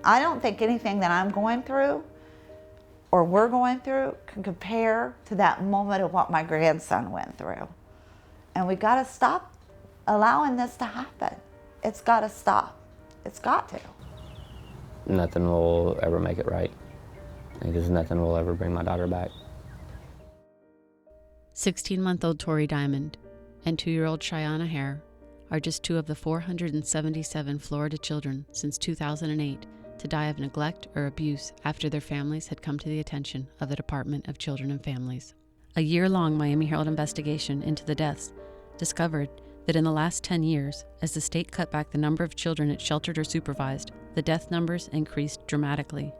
I don't think anything that I'm going through or we're going through can compare to that moment of what my grandson went through. And we got to stop allowing this to happen. It's got to stop. It's got to. Nothing will ever make it right, because nothing will ever bring my daughter back. 16-month-old Torey Dymond and 2-year-old Shaiunna Hare are just two of the 477 Florida children since 2008 to die of neglect or abuse after their families had come to the attention of the Department of Children and Families. A year-long Miami Herald investigation into the deaths discovered that in the last 10 years, as the state cut back the number of children it sheltered or supervised, the death numbers increased dramatically.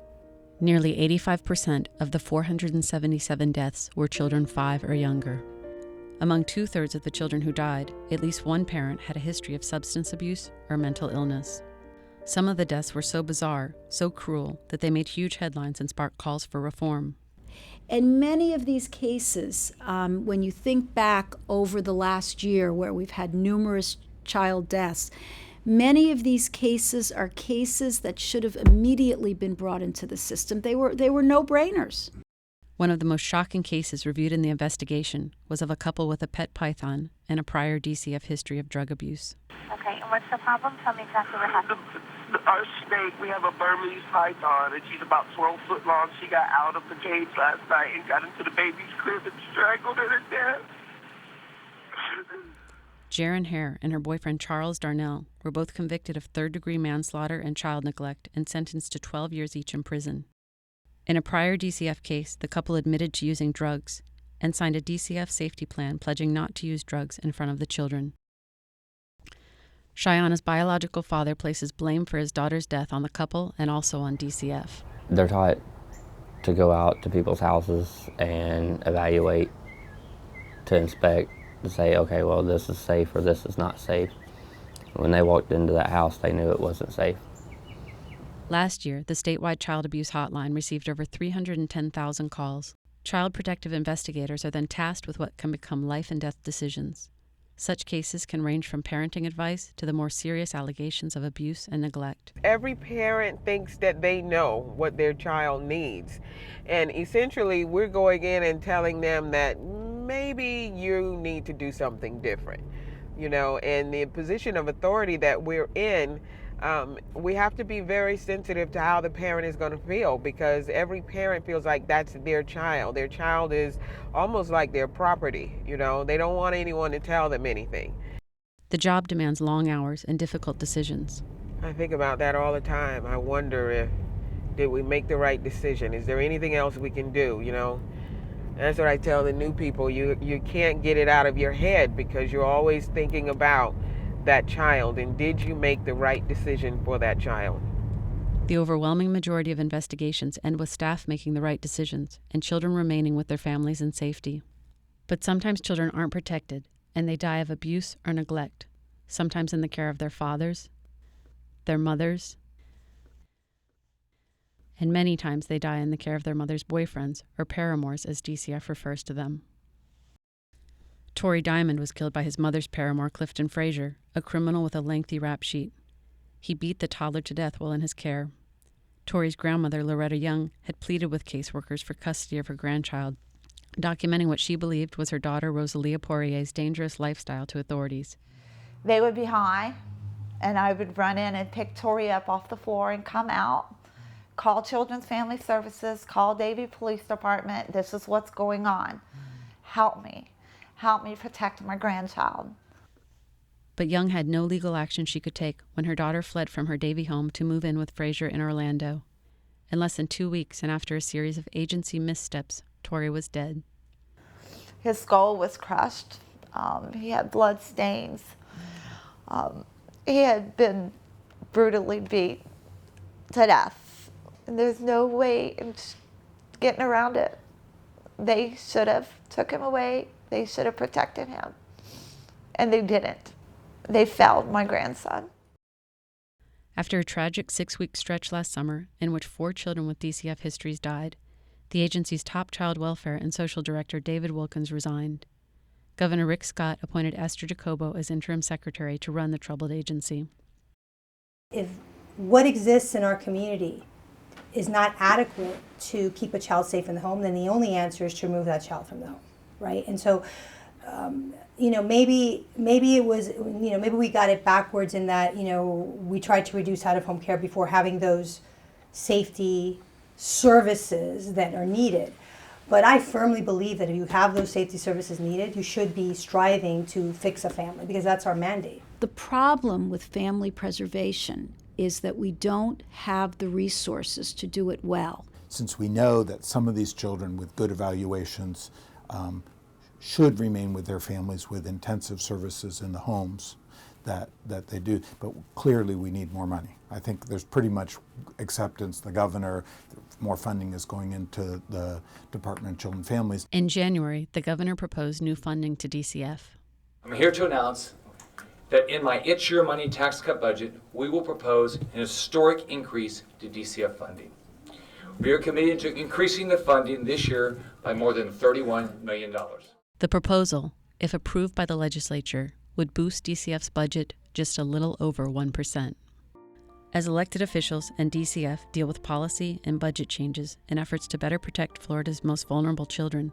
Nearly 85% of the 477 deaths were children 5 or younger. Among 2/3 of the children who died, at least one parent had a history of substance abuse or mental illness. Some of the deaths were so bizarre, so cruel, that they made huge headlines and sparked calls for reform. And many of these cases, when you think back over the last year where we've had numerous child deaths, many of these cases are cases that should have immediately been brought into the system. They were no-brainers. One of the most shocking cases reviewed in the investigation was of a couple with a pet python and a prior DCF history of drug abuse. Okay, and what's the problem? Tell me exactly what happened. Our snake, we have a Burmese python, and she's about 12 foot long. She got out of the cage last night and got into the baby's crib and strangled her to death. Jaren Hare and her boyfriend Charles Darnell were both convicted of third-degree manslaughter and child neglect and sentenced to 12 years each in prison. In a prior DCF case, the couple admitted to using drugs and signed a DCF safety plan pledging not to use drugs in front of the children. Shaiunna's biological father places blame for his daughter's death on the couple and also on DCF. They're taught to go out to people's houses and evaluate, to inspect, to say, okay, well, this is safe or this is not safe. When they walked into that house, they knew it wasn't safe. Last year, the statewide child abuse hotline received over 310,000 calls. Child protective investigators are then tasked with what can become life and death decisions. Such cases can range from parenting advice to the more serious allegations of abuse and neglect. Every parent thinks that they know what their child needs. And essentially, we're going in and telling them that maybe you need to do something different. You know, and the position of authority that we're in, we have to be very sensitive to how the parent is going to feel, because every parent feels like that's their child. Their child is almost like their property. You know, they don't want anyone to tell them anything. The job demands long hours and difficult decisions. I think about that all the time. I wonder did we make the right decision? Is there anything else we can do, you know? That's what I tell the new people. You can't get it out of your head, because you're always thinking about that child, and did you make the right decision for that child? The overwhelming majority of investigations end with staff making the right decisions and children remaining with their families in safety. But sometimes children aren't protected, and they die of abuse or neglect, sometimes in the care of their fathers, their mothers, and many times they die in the care of their mother's boyfriends, or paramours as DCF refers to them. Torey Dymond was killed by his mother's paramour, Clifton Frazier, a criminal with a lengthy rap sheet. He beat the toddler to death while in his care. Torey's grandmother, Loretta Young, had pleaded with caseworkers for custody of her grandchild, documenting what she believed was her daughter Rosalia Poirier's dangerous lifestyle to authorities. They would be high, and I would run in and pick Torey up off the floor and come out, call Children's Family Services, call Davie Police Department. This is what's going on. Help me. Help me protect my grandchild. But Young had no legal action she could take when her daughter fled from her Davie home to move in with Frazier in Orlando. In less than 2 weeks, and after a series of agency missteps, Torey was dead. His skull was crushed. He had blood stains. He had been brutally beat to death. And there's no way in getting around it. They should have took him away. They should have protected him. And they didn't. They failed my grandson. After a tragic 6-week stretch last summer in which 4 children with DCF histories died, the agency's top child welfare and social director, David Wilkins, resigned. Governor Rick Scott appointed Esther Jacobo as interim secretary to run the troubled agency. If what exists in our community is not adequate to keep a child safe in the home, then the only answer is to remove that child from the home, right? And so, maybe it was, maybe we got it backwards in that, we tried to reduce out-of-home care before having those safety services that are needed. But I firmly believe that if you have those safety services needed, you should be striving to fix a family, because that's our mandate. The problem with family preservation is that we don't have the resources to do it well. Since we know that some of these children with good evaluations should remain with their families with intensive services in the homes that they do, but clearly we need more money. I think there's pretty much acceptance. The governor, more funding is going into the Department of Children and Families. In January, the governor proposed new funding to DCF. I'm here to announce that in my It's Your Money tax cut budget, we will propose an historic increase to DCF funding. We are committed to increasing the funding this year by more than $31 million. The proposal, if approved by the legislature, would boost DCF's budget just a little over 1%. As elected officials and DCF deal with policy and budget changes in efforts to better protect Florida's most vulnerable children,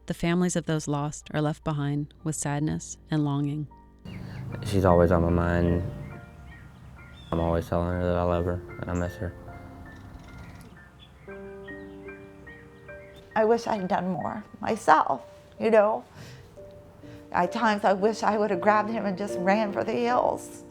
the families of those lost are left behind with sadness and longing. She's always on my mind. I'm always telling her that I love her and I miss her. I wish I'd done more myself, At times I wish I would have grabbed him and just ran for the hills.